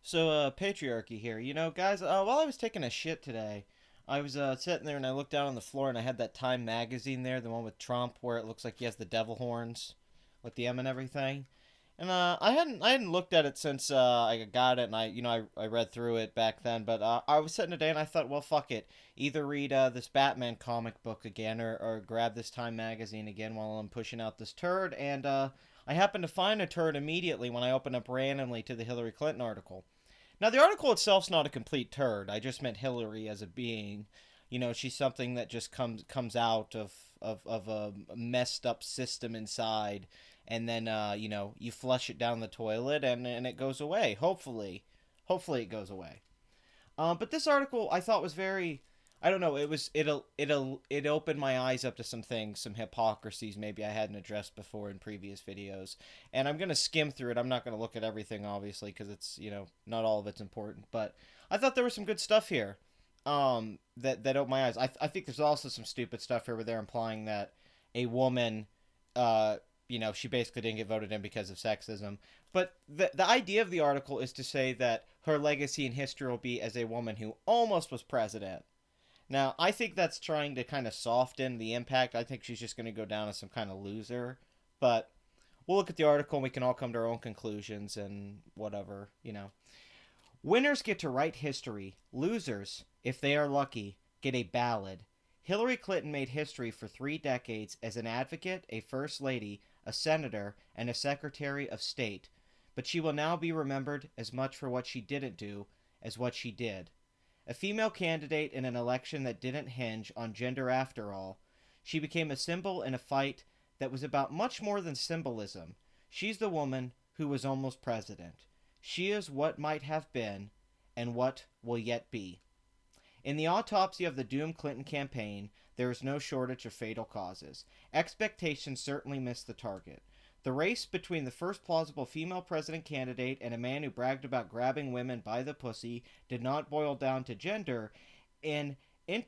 So, patriarchy here. Guys, while I was taking a shit today, I was sitting there and I looked down on the floor and I had that Time magazine there, the one with Trump, where it looks like he has the devil horns, with the M and everything. And I hadn't looked at it since I got it, and I read through it back then. But I was sitting today and I thought, well, fuck it, either read this Batman comic book again, or grab this Time magazine again while I'm pushing out this turd. And I happened to find a turd immediately when I opened up randomly to the Hillary Clinton article. Now, the article itself's not a complete turd. I just meant Hillary as a being. She's something that just comes out of a messed up system inside, and then you flush it down the toilet, and it goes away. Hopefully it goes away. But this article I thought was very, I don't know. It opened my eyes up to some things, some hypocrisies maybe I hadn't addressed before in previous videos. And I'm gonna skim through it. I'm not gonna look at everything obviously because it's not all of it's important. But I thought there was some good stuff here. That opened my eyes. I think there's also some stupid stuff here where they're implying that a woman, she basically didn't get voted in because of sexism. But the idea of the article is to say that her legacy in history will be as a woman who almost was president. Now, I think that's trying to kind of soften the impact. I think she's just going to go down as some kind of loser. But we'll look at the article and we can all come to our own conclusions and whatever. Winners get to write history. Losers, if they are lucky, get a ballad. Hillary Clinton made history for 3 decades as an advocate, a first lady, a senator, and a secretary of state. But she will now be remembered as much for what she didn't do as what she did. A female candidate in an election that didn't hinge on gender after all, she became a symbol in a fight that was about much more than symbolism. She's the woman who was almost president. She is what might have been and what will yet be. In the autopsy of the doomed Clinton campaign, there is no shortage of fatal causes. Expectations certainly missed the target. The race between the first plausible female president candidate and a man who bragged about grabbing women by the pussy did not boil down to gender. In, in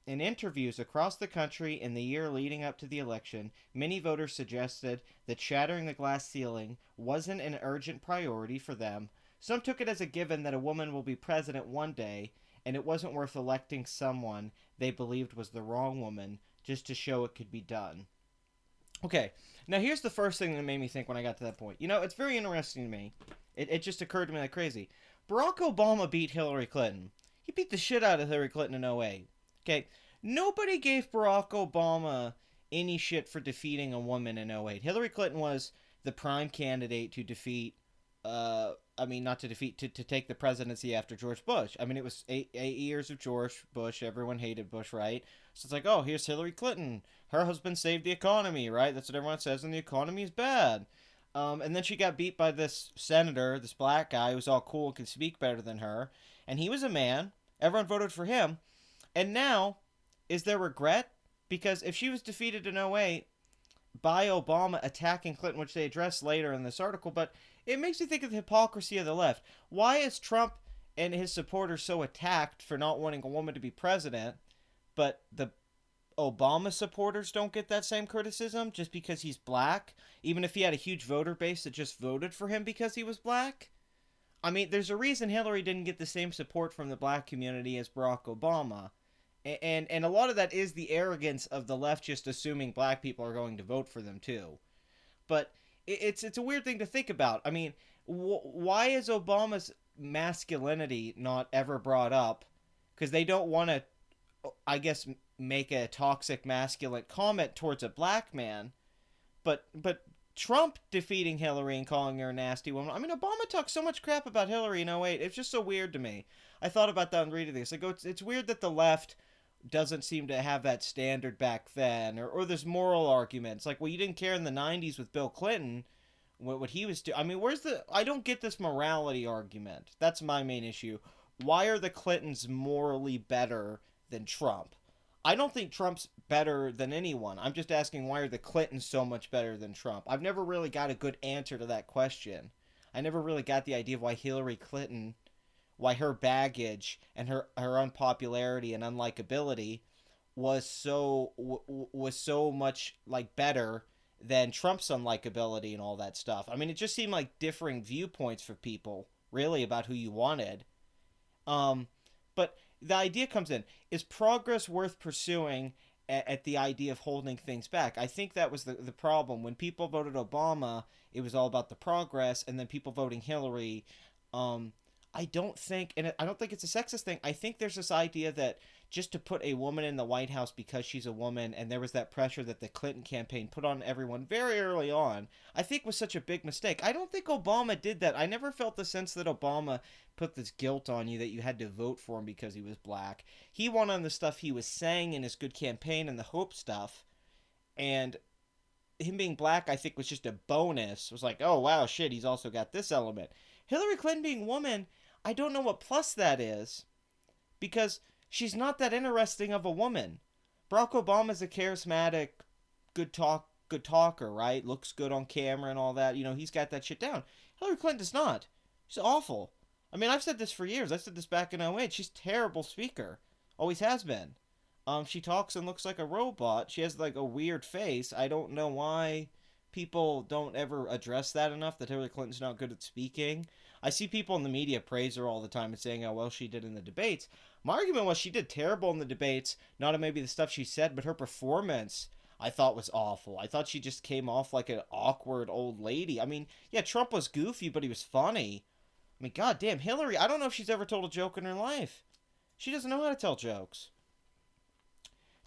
interviews across the country in the year leading up to the election, many voters suggested that shattering the glass ceiling wasn't an urgent priority for them. Some took it as a given that a woman will be president one day, and it wasn't worth electing someone they believed was the wrong woman just to show it could be done. Okay, now here's the first thing that made me think when I got to that point. It's very interesting to me. It just occurred to me like crazy. Barack Obama beat Hillary Clinton. He beat the shit out of Hillary Clinton in '08. Okay, nobody gave Barack Obama any shit for defeating a woman in '08. Hillary Clinton was the prime candidate to defeat, not to defeat, to take the presidency after George Bush. It was eight years of George Bush. Everyone hated Bush, right? So it's like, oh, here's Hillary Clinton. Her husband saved the economy, right? That's what everyone says, and the economy is bad. And then she got beat by this senator, this black guy who's all cool and can speak better than her. And he was a man. Everyone voted for him. And now, is there regret? Because if she was defeated in '08 by Obama attacking Clinton, which they address later in this article, but it makes me think of the hypocrisy of the left. Why is Trump and his supporters so attacked for not wanting a woman to be president, but the Obama supporters don't get that same criticism just because he's black, even if he had a huge voter base that just voted for him because he was black? There's a reason Hillary didn't get the same support from the black community as Barack Obama. And a lot of that is the arrogance of the left just assuming black people are going to vote for them too. But it's a weird thing to think about. Why is Obama's masculinity not ever brought up? Because they don't want to, I guess, make a toxic masculine comment towards a black man. But Trump defeating Hillary and calling her a nasty woman. Obama talked so much crap about Hillary in '08. It's just so weird to me. I thought about that when reading this. It's weird that the left doesn't seem to have that standard back then, or there's moral arguments like, well, you didn't care in the '90s with Bill Clinton, what he was doing. I don't get this morality argument. That's my main issue. Why are the Clintons morally better than Trump? I don't think Trump's better than anyone. I'm just asking, why are the Clintons so much better than Trump? I've never really got a good answer to that question. I never really got the idea of why Hillary Clinton, why her baggage and her unpopularity and unlikability was so much like better than Trump's unlikability and all that stuff. It just seemed like differing viewpoints for people. really, about who you wanted. Um, but the idea comes in: is progress worth pursuing at the idea of holding things back? I think that was the problem when people voted Obama. It was all about the progress, and then people voting Hillary. Um, I don't think, and I don't think it's a sexist thing. I think there's this idea that just to put a woman in the White House because she's a woman, and there was that pressure that the Clinton campaign put on everyone very early on, I think was such a big mistake. I don't think Obama did that. I never felt the sense that Obama put this guilt on you that you had to vote for him because he was black. He won on the stuff he was saying in his good campaign and the hope stuff, and him being black, I think, was just a bonus. It was like, oh wow, shit, he's also got this element. Hillary Clinton being woman, I don't know what plus that is, because she's not that interesting of a woman. Barack Obama's a charismatic, good talker, right? Looks good on camera and all that. You know, he's got that shit down. Hillary Clinton does not. She's awful. I mean, I've said this for years. I said this back in '08. She's a terrible speaker. Always has been. She talks and looks like a robot. She has like a weird face. I don't know why people don't ever address that enough, that Hillary Clinton's not good at speaking. I see people in the media praise her all the time and saying how well she did in the debates. My argument was she did terrible in the debates, not maybe the stuff she said, but her performance I thought was awful. I thought she just came off like an awkward old lady. I mean, yeah, Trump was goofy, but he was funny. I mean, goddamn, Hillary, I don't know if she's ever told a joke in her life. She doesn't know how to tell jokes.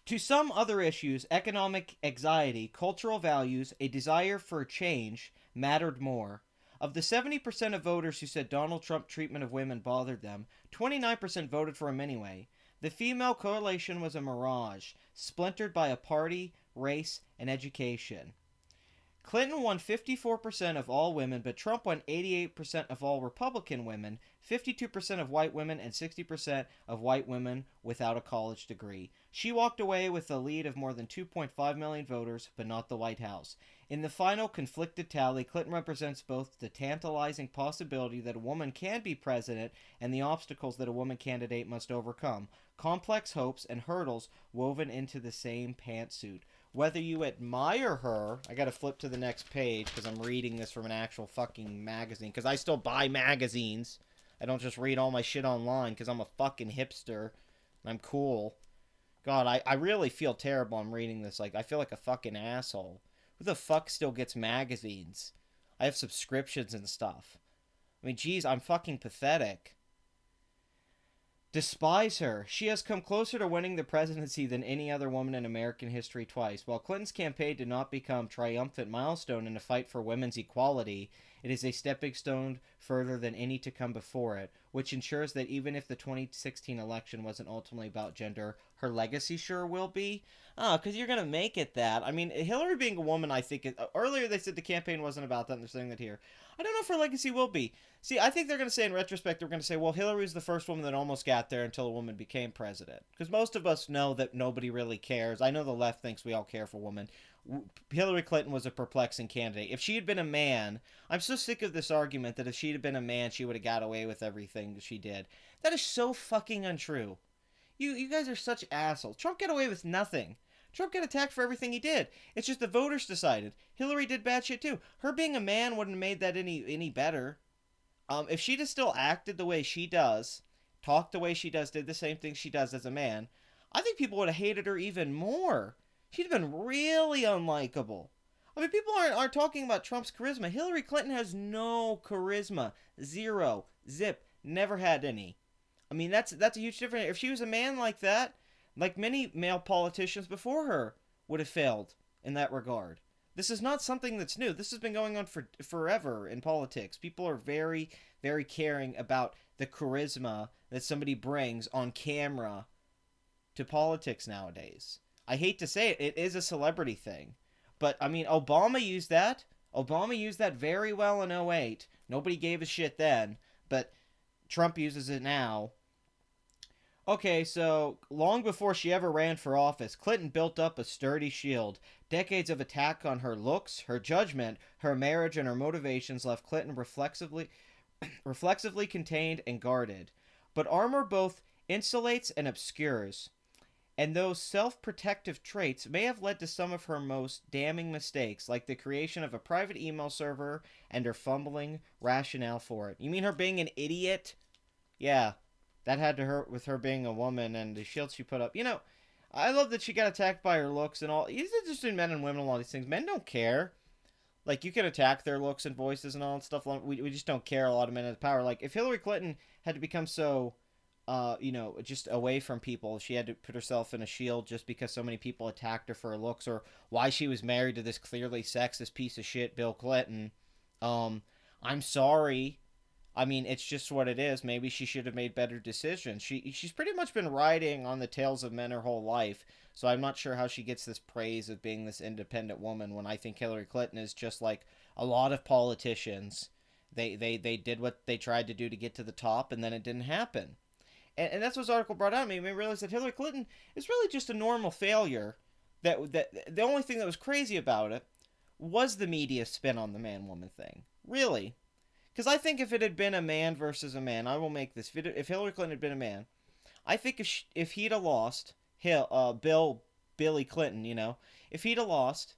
To some other issues, economic anxiety, cultural values, a desire for change mattered more. Of the 70% of voters who said Donald Trump's treatment of women bothered them, 29% voted for him anyway. The female coalition was a mirage, splintered by a party, race, and education. Clinton won 54% of all women, but Trump won 88% of all Republican women, 52% of white women, and 60% of white women without a college degree. She walked away with a lead of more than 2.5 million voters, but not the White House. In the final conflicted tally, Clinton represents both the tantalizing possibility that a woman can be president and the obstacles that a woman candidate must overcome. Complex hopes and hurdles woven into the same pantsuit. Whether you admire her, I gotta flip to the next page because I'm reading this from an actual fucking magazine, because I still buy magazines. I don't just read all my shit online because I'm a fucking hipster and I'm cool. God, I really feel terrible. I'm reading this. Like, I feel like a fucking asshole. Who the fuck still gets magazines? I have subscriptions and stuff. I mean, geez, I'm fucking pathetic. Despise her. She has come closer to winning the presidency than any other woman in American history twice. While Clinton's campaign did not become a triumphant milestone in a fight for women's equality, it is a stepping stone further than any to come before it, which ensures that even if the 2016 election wasn't ultimately about gender, her legacy sure will be. Oh, because you're going to make it that. I mean, Hillary being a woman, I think... earlier they said the campaign wasn't about that, and they're saying that here. I don't know if her legacy will be. See, I think they're going to say in retrospect, they're going to say, well, Hillary was the first woman that almost got there until a woman became president. Because most of us know that nobody really cares. I know the left thinks we all care for women. Hillary Clinton was a perplexing candidate. If she had been a man, I'm so sick of this argument that if she had been a man, she would have got away with everything she did. That is so fucking untrue. You guys are such assholes. Trump got away with nothing. Trump got attacked for everything he did. It's just the voters decided. Hillary did bad shit too. Her being a man wouldn't have made that any better. If she just still acted the way she does, talked the way she does, did the same thing she does as a man, I think people would have hated her even more. She'd have been really unlikable. I mean, people aren't talking about Trump's charisma. Hillary Clinton has no charisma. Zero. Zip. Never had any. I mean, that's a huge difference. If she was a man like that, like many male politicians before her would have failed in that regard. This is not something that's new. This has been going on for forever in politics. People are very, very caring about the charisma that somebody brings on camera to politics nowadays. I hate to say it, it is a celebrity thing. But, I mean, Obama used that. Obama used that very well in '08. Nobody gave a shit then. But Trump uses it now. Okay, so long before she ever ran for office, Clinton built up a sturdy shield. Decades of attack on her looks, her judgment, her marriage, and her motivations left Clinton reflexively contained and guarded. But armor both insulates and obscures. And those self protective traits may have led to some of her most damning mistakes, like the creation of a private email server and her fumbling rationale for it. You mean her being an idiot? Yeah, that had to hurt with her being a woman and the shield she put up. I love that she got attacked by her looks and all. It's just in men and women, a lot of these things. Men don't care. Like, you can attack their looks and voices and all that stuff. We just don't care. A lot of men have power. Like, if Hillary Clinton had to become so, just away from people, she had to put herself in a shield just because so many people attacked her for her looks, or why she was married to this clearly sexist piece of shit, Bill Clinton. I'm sorry. I mean, it's just what it is. Maybe she should have made better decisions. She's pretty much been riding on the tails of men her whole life. So I'm not sure how she gets this praise of being this independent woman when I think Hillary Clinton is just like a lot of politicians. They did what they tried to do to get to the top, and then it didn't happen. And that's what this article brought out. I mean, we realized that Hillary Clinton is really just a normal failure. That the only thing that was crazy about it was the media spin on the man woman thing. Really, because I think if it had been a man versus a man, I will make this. If Hillary Clinton had been a man, I think if he'd have lost, Billy Clinton, if he'd have lost,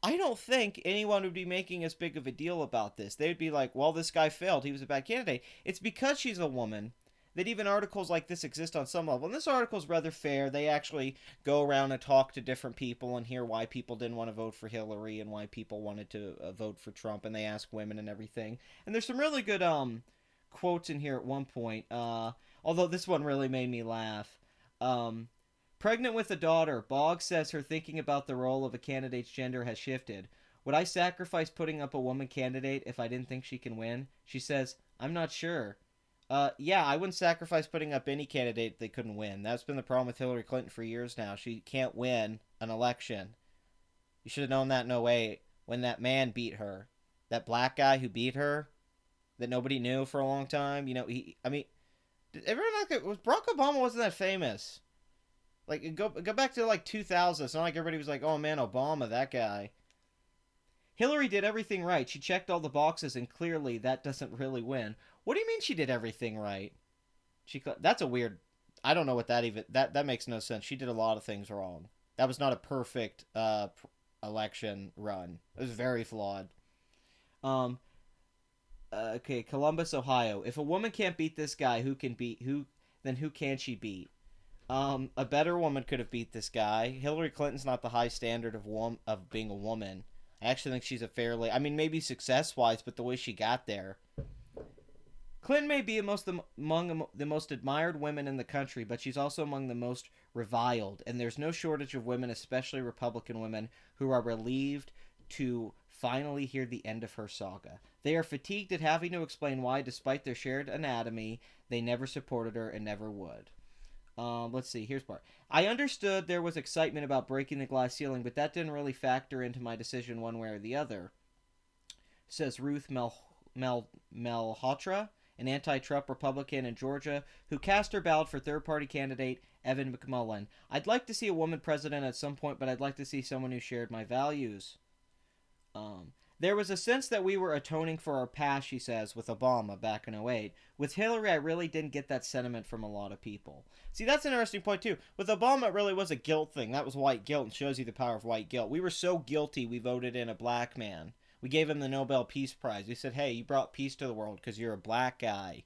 I don't think anyone would be making as big of a deal about this. They'd be like, well, this guy failed. He was a bad candidate. It's because she's a woman that even articles like this exist on some level. And this article is rather fair. They actually go around and talk to different people and hear why people didn't want to vote for Hillary and why people wanted to vote for Trump. And they ask women and everything. And there's some really good quotes in here at one point. Although this one really made me laugh. Pregnant with a daughter, Boggs says her thinking about the role of a candidate's gender has shifted. Would I sacrifice putting up a woman candidate if I didn't think she can win? She says, I'm not sure. Yeah, I wouldn't sacrifice putting up any candidate they couldn't win. That's been the problem with Hillary Clinton for years now. She can't win an election. You should have known that in '08 when that man beat her. That black guy who beat her that nobody knew for a long time. Did everyone was Barack Obama wasn't that famous. Like, go back to, 2000. It's not like everybody was like, oh, man, Obama, that guy. Hillary did everything right. She checked all the boxes, and clearly that doesn't really win. What do you mean she did everything right? That's a weird... I don't know what that even... That makes no sense. She did a lot of things wrong. That was not a perfect election run. It was very flawed. Okay, Columbus, Ohio. If a woman can't beat this guy, then who can she beat? A better woman could have beat this guy. Hillary Clinton's not the high standard of being a woman. I actually think she's a fairly... I mean, maybe success-wise, but the way she got there. Clinton may be among the most admired women in the country, but she's also among the most reviled, and there's no shortage of women, especially Republican women, who are relieved to finally hear the end of her saga. They are fatigued at having to explain why, despite their shared anatomy, they never supported her and never would. Let's see, here's part. I understood there was excitement about breaking the glass ceiling, but that didn't really factor into my decision one way or the other, says Ruth Malhotra, an anti-Trump Republican in Georgia, who cast her ballot for third-party candidate Evan McMullin. I'd like to see a woman president at some point, but I'd like to see someone who shared my values. There was a sense that we were atoning for our past, she says, with Obama back in '08. With Hillary, I really didn't get that sentiment from a lot of people. See, that's an interesting point, too. With Obama, it really was a guilt thing. That was white guilt and shows you the power of white guilt. We were so guilty we voted in a black man. We gave him the Nobel Peace Prize. We said, hey, you brought peace to the world because you're a black guy.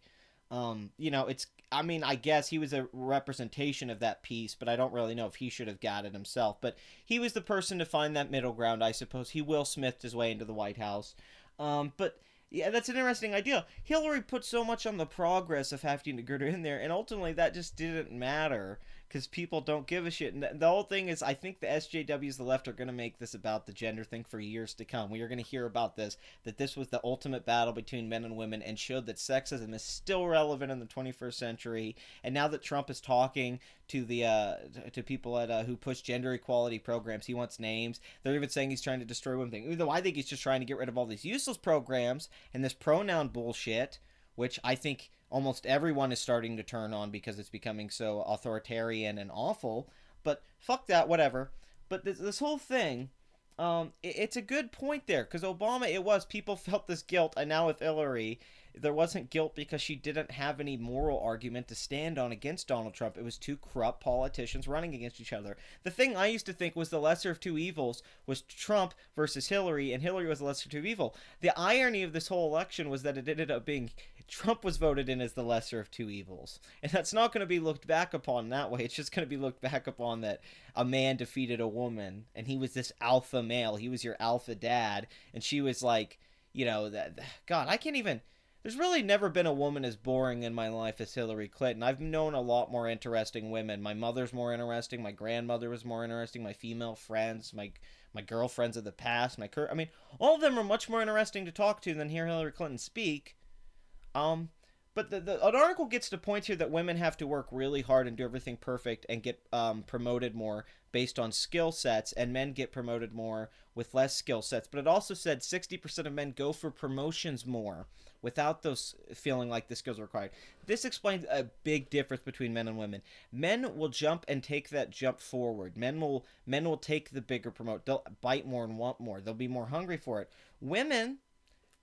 I guess he was a representation of that peace, but I don't really know if he should have got it himself. But he was the person to find that middle ground, I suppose. He Will Smithed his way into the White House. But yeah, that's an interesting idea. Hillary put so much on the progress of having to get her in there, and ultimately that just didn't matter because people don't give a shit. And the whole thing is, I think the SJWs, the left, are going to make this about the gender thing for years to come. We are going to hear about this, that this was the ultimate battle between men and women, and showed that sexism is still relevant in the 21st century. And now that Trump is talking to the to people at who push gender equality programs, he wants names. They're even saying he's trying to destroy women. Even though I think he's just trying to get rid of all these useless programs and this pronoun bullshit, which I think almost everyone is starting to turn on because it's becoming so authoritarian and awful. But fuck that, whatever. But this whole thing, It's a good point there because Obama, it was people felt this guilt, and now with Hillary, there wasn't guilt because she didn't have any moral argument to stand on against Donald Trump. It was two corrupt politicians running against each other. The thing I used to think was the lesser of two evils was Trump versus Hillary, and Hillary was the lesser of two evil. The irony of this whole election was that it ended up being Trump was voted in as the lesser of two evils. And that's not going to be looked back upon that way. It's just going to be looked back upon that a man defeated a woman and he was this alpha male. He was your alpha dad. And she was like, that. God, I can't even. There's really never been a woman as boring in my life as Hillary Clinton. I've known a lot more interesting women. My mother's more interesting. My grandmother was more interesting. My female friends, my girlfriends of the past, all of them are much more interesting to talk to than hear Hillary Clinton speak. But an article gets to points here that women have to work really hard and do everything perfect and get promoted more based on skill sets, and men get promoted more with less skill sets. But it also said 60% of men go for promotions more without those feeling like the skills are required. This explains a big difference between men and women. Men will jump and take that jump forward. Men will take the bigger promote. They'll bite more and want more. They'll be more hungry for it. Women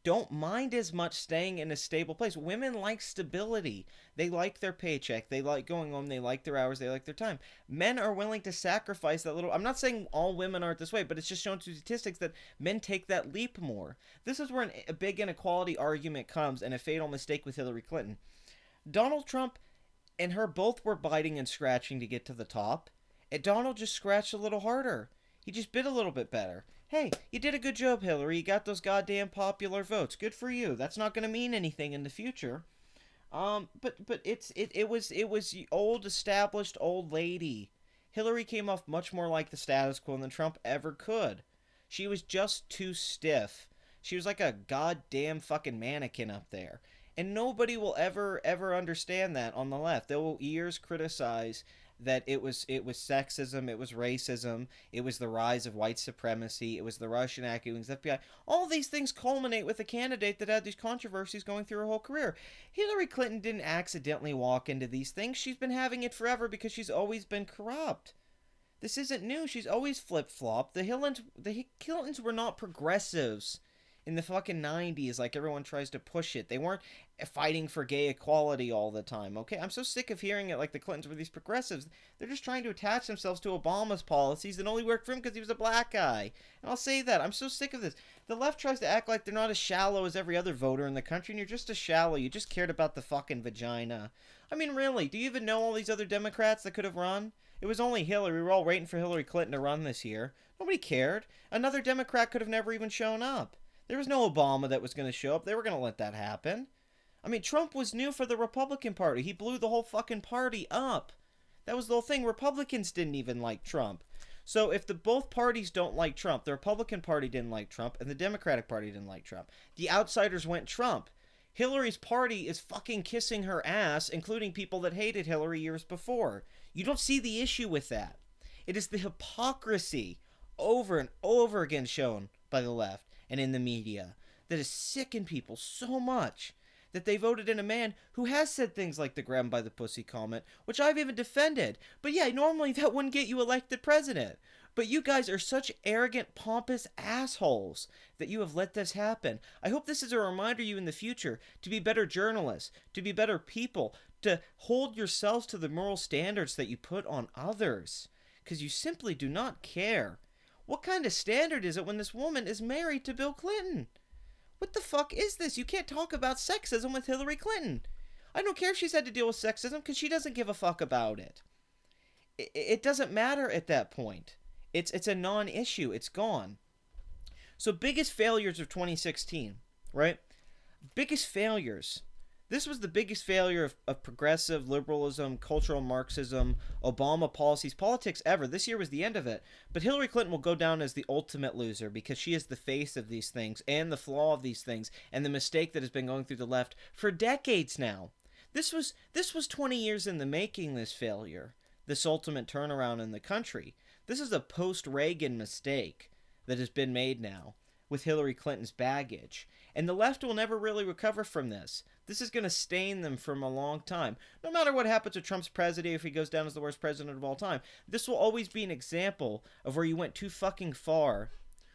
don't mind as much staying in a stable place. Women like stability. They like their paycheck. They like going home. They like their hours. They like their time. Men are willing to sacrifice that little. I'm not saying all women aren't this way, but it's just shown through statistics that men take that leap more. This is where a big inequality argument comes and a fatal mistake with Hillary Clinton. Donald Trump and her both were biting and scratching to get to the top, and Donald just scratched a little harder. He just bit a little bit better. Hey, you did a good job, Hillary. You got those goddamn popular votes. Good for you. That's not going to mean anything in the future. But it was old established old lady. Hillary came off much more like the status quo than Trump ever could. She was just too stiff. She was like a goddamn fucking mannequin up there. And nobody will ever understand that on the left. They will years criticize that it was sexism, it was racism, it was the rise of white supremacy, it was the Russian acting, FBI. All these things culminate with a candidate that had these controversies going through her whole career. Hillary Clinton didn't accidentally walk into these things. She's been having it forever because she's always been corrupt. This isn't new. She's always flip-flopped. The Clintons were not progressives in the fucking 90s like everyone tries to push it. They weren't fighting for gay equality all the time, okay? I'm so sick of hearing it like the Clintons were these progressives. They're just trying to attach themselves to Obama's policies that only worked for him because he was a black guy. And I'll say that. I'm so sick of this. The left tries to act like they're not as shallow as every other voter in the country, and you're just as shallow. You just cared about the fucking vagina. I mean, really, do you even know all these other Democrats that could have run? It was only Hillary. We were all waiting for Hillary Clinton to run this year. Nobody cared. Another Democrat could have never even shown up. There was no Obama that was going to show up. They were going to let that happen. I mean, Trump was new for the Republican Party. He blew the whole fucking party up. That was the whole thing. Republicans didn't even like Trump. So if both parties don't like Trump, the Republican Party didn't like Trump, and the Democratic Party didn't like Trump. The outsiders went Trump. Hillary's party is fucking kissing her ass, including people that hated Hillary years before. You don't see the issue with that. It is the hypocrisy over and over again shown by the left and in the media that has sickened people so much that they voted in a man who has said things like the grab by the pussy comment, which I've even defended. But yeah, normally that wouldn't get you elected president. But you guys are such arrogant, pompous assholes that you have let this happen. I hope this is a reminder to you in the future to be better journalists, to be better people, to hold yourselves to the moral standards that you put on others. Because you simply do not care. What kind of standard is it when this woman is married to Bill Clinton? What the fuck is this? You can't talk about sexism with Hillary Clinton. I don't care if she's had to deal with sexism because she doesn't give a fuck about it. It doesn't matter at that point. It's a non-issue. It's gone. So biggest failures of 2016, right? Biggest failures. This was the biggest failure of progressive liberalism, cultural Marxism, Obama policies, politics ever. This year was the end of it. But Hillary Clinton will go down as the ultimate loser because she is the face of these things and the flaw of these things and the mistake that has been going through the left for decades now. This was 20 years in the making, this failure, this ultimate turnaround in the country. This is a post-Reagan mistake that has been made now with Hillary Clinton's baggage. And the left will never really recover from this. This is going to stain them from a long time. No matter what happens to Trump's presidency, if he goes down as the worst president of all time, this will always be an example of where you went too fucking far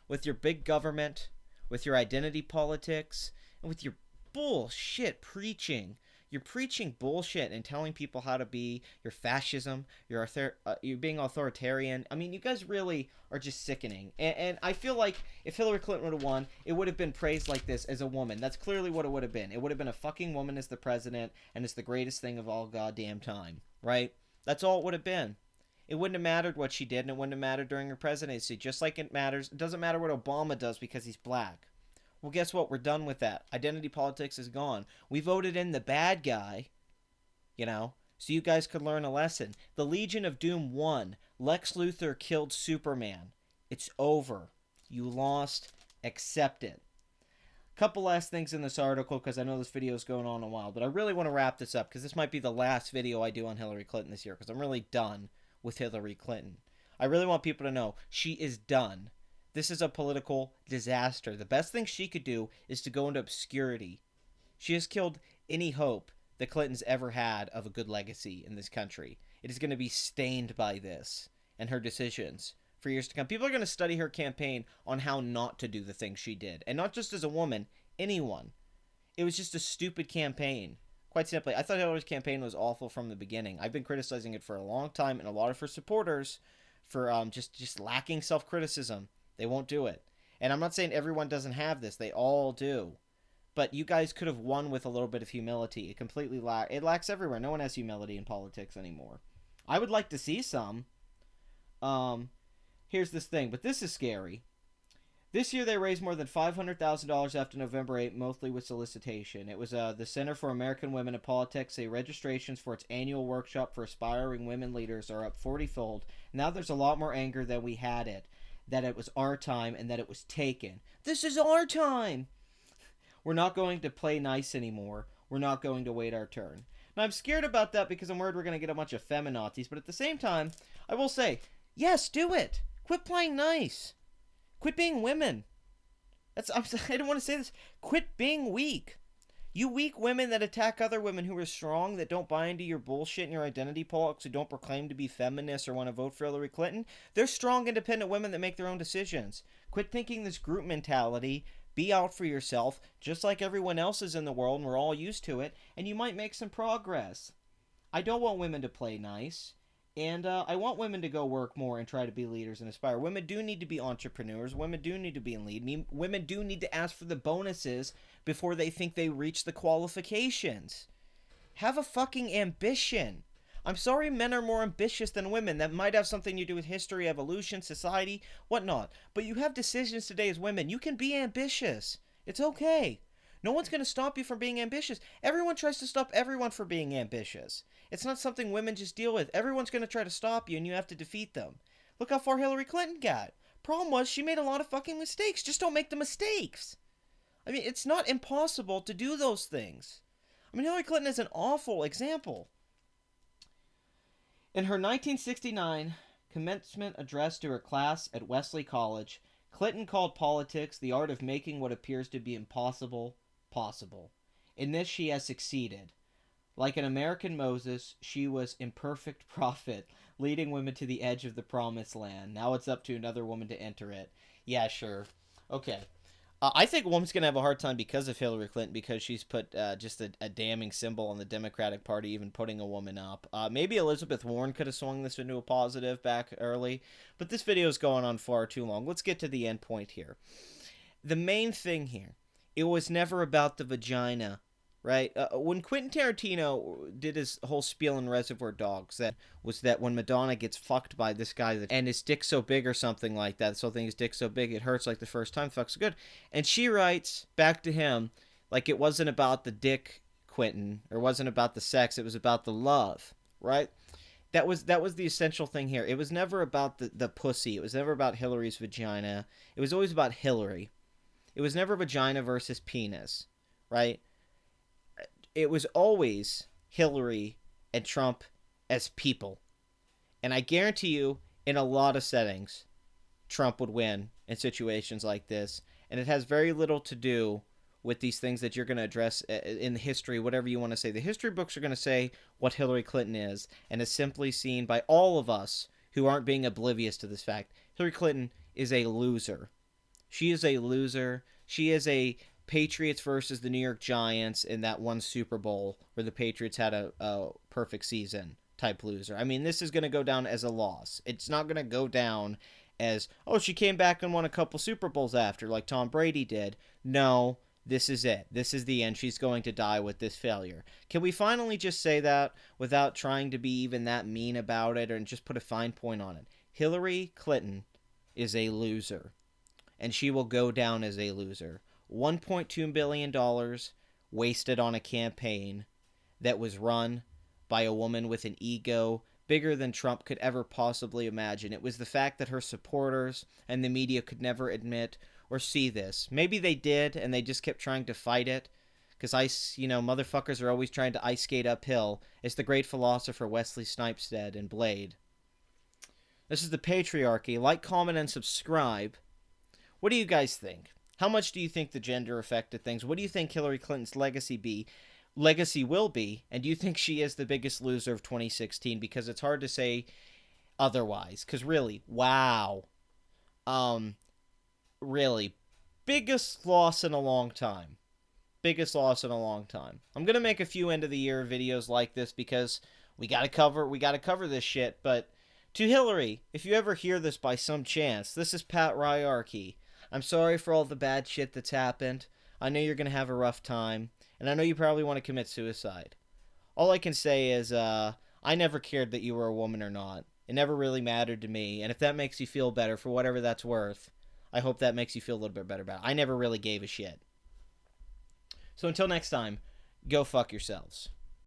with your big government, with your identity politics, and with your bullshit preaching. You're preaching bullshit and telling people how to be, your fascism, you're being authoritarian. I mean, you guys really are just sickening. And I feel like if Hillary Clinton would have won, it would have been praised like this as a woman. That's clearly what it would have been. It would have been a fucking woman as the president, and it's the greatest thing of all goddamn time, right? That's all it would have been. It wouldn't have mattered what she did, and it wouldn't have mattered during her presidency. Just like it matters, it doesn't matter what Obama does because he's black. Well, guess what? We're done with that. Identity politics is gone. We voted in the bad guy, so you guys could learn a lesson. The Legion of Doom won. Lex Luthor killed Superman. It's over. You lost. Accept it. Couple last things in this article because I know this video is going on a while, but I really want to wrap this up because this might be the last video I do on Hillary Clinton this year because I'm really done with Hillary Clinton. I really want people to know she is done. This is a political disaster. The best thing she could do is to go into obscurity. She has killed any hope that Clinton's ever had of a good legacy in this country. It is going to be stained by this and her decisions for years to come. People are going to study her campaign on how not to do the things she did. And not just as a woman, anyone. It was just a stupid campaign. Quite simply, I thought Hillary's campaign was awful from the beginning. I've been criticizing it for a long time, and a lot of her supporters for just lacking self-criticism. They won't do it. And I'm not saying everyone doesn't have this. They all do. But you guys could have won with a little bit of humility. It lacks everywhere. No one has humility in politics anymore. I would like to see some. Here's this thing, but this is scary. This year they raised more than $500,000 after November 8th, mostly with solicitation. It was the Center for American Women in Politics say registrations for its annual workshop for aspiring women leaders are up 40-fold. Now there's a lot more anger than we had it. That it was our time and that it was taken. This is our time! We're not going to play nice anymore. We're not going to wait our turn. Now, I'm scared about that because I'm worried we're going to get a bunch of feminazis, but at the same time, I will say, yes, do it! Quit playing nice! Quit being women! I don't want to say this. Quit being weak! You weak women that attack other women who are strong, that don't buy into your bullshit and your identity politics, who don't proclaim to be feminists or want to vote for Hillary Clinton, they're strong, independent women that make their own decisions. Quit thinking this group mentality. Be out for yourself, just like everyone else is in the world, and we're all used to it, and you might make some progress. I don't want women to play nice, and I want women to go work more and try to be leaders and aspire. Women do need to be entrepreneurs. Women do need to be in lead. Women do need to ask for the bonuses before they think they reach the qualifications. Have a fucking ambition. I'm sorry men are more ambitious than women. That might have something to do with history, evolution, society, whatnot. But you have decisions today as women. You can be ambitious. It's okay. No one's going to stop you from being ambitious. Everyone tries to stop everyone from being ambitious. It's not something women just deal with. Everyone's going to try to stop you, and you have to defeat them. Look how far Hillary Clinton got. Problem was, she made a lot of fucking mistakes. Just don't make the mistakes. I mean, it's not impossible to do those things. I mean, Hillary Clinton is an awful example. In her 1969 commencement address to her class at Wesley College, Clinton called politics the art of making what appears to be impossible possible. In this she has succeeded. Like an American Moses, she was imperfect prophet, leading women to the edge of the promised land. Now it's up to another woman to enter it. Yeah, sure. Okay. I think a woman's going to have a hard time because of Hillary Clinton, because she's put just a damning symbol on the Democratic Party, even putting a woman up. Maybe Elizabeth Warren could have swung this into a positive back early, but this video is going on far too long. Let's get to the end point here. The main thing here, it was never about the vagina, right? When Quentin Tarantino did his whole spiel in Reservoir Dogs, that was that when Madonna gets fucked by this guy and his dick's so big or something like that, this whole thing, his dick's so big it hurts like the first time, fuck's good. And she writes back to him like it wasn't about the dick, Quentin, or wasn't about the sex, it was about the love, right? That was the essential thing here. It was never about the pussy. It was never about Hillary's vagina. It was always about Hillary. It was never vagina versus penis, right? It was always Hillary and Trump as people. And I guarantee you, in a lot of settings, Trump would win in situations like this. And it has very little to do with these things that you're going to address in history, whatever you want to say. The history books are going to say what Hillary Clinton is, and is simply seen by all of us who aren't being oblivious to this fact. Hillary Clinton is a loser. She is a loser. She is a Patriots versus the New York Giants in that one Super Bowl where the Patriots had a perfect season type loser. I mean, this is going to go down as a loss. It's not going to go down as, oh, she came back and won a couple Super Bowls after, like Tom Brady did. No, this is it. This is the end. She's going to die with this failure. Can we finally just say that without trying to be even that mean about it and just put a fine point on it? Hillary Clinton is a loser, and she will go down as a loser. $1.2 billion wasted on a campaign that was run by a woman with an ego bigger than Trump could ever possibly imagine. It was the fact that her supporters and the media could never admit or see this. Maybe they did, and they just kept trying to fight it. Because motherfuckers are always trying to ice skate uphill. It's the great philosopher Wesley Snipes said in Blade. This is the patriarchy. Like, comment, and subscribe. What do you guys think? How much do you think the gender affected things? What do you think Hillary Clinton's legacy will be? And do you think she is the biggest loser of 2016? Because it's hard to say otherwise. Because really, wow. Really, biggest loss in a long time. Biggest loss in a long time. I'm gonna make a few end of the year videos like this because we gotta cover this shit. But to Hillary, if you ever hear this by some chance, this is Pat Ryarkey. I'm sorry for all the bad shit that's happened. I know you're gonna have a rough time, and I know you probably want to commit suicide. All I can say is, I never cared that you were a woman or not. It never really mattered to me, and if that makes you feel better, for whatever that's worth, I hope that makes you feel a little bit better about it. I never really gave a shit. So until next time, go fuck yourselves.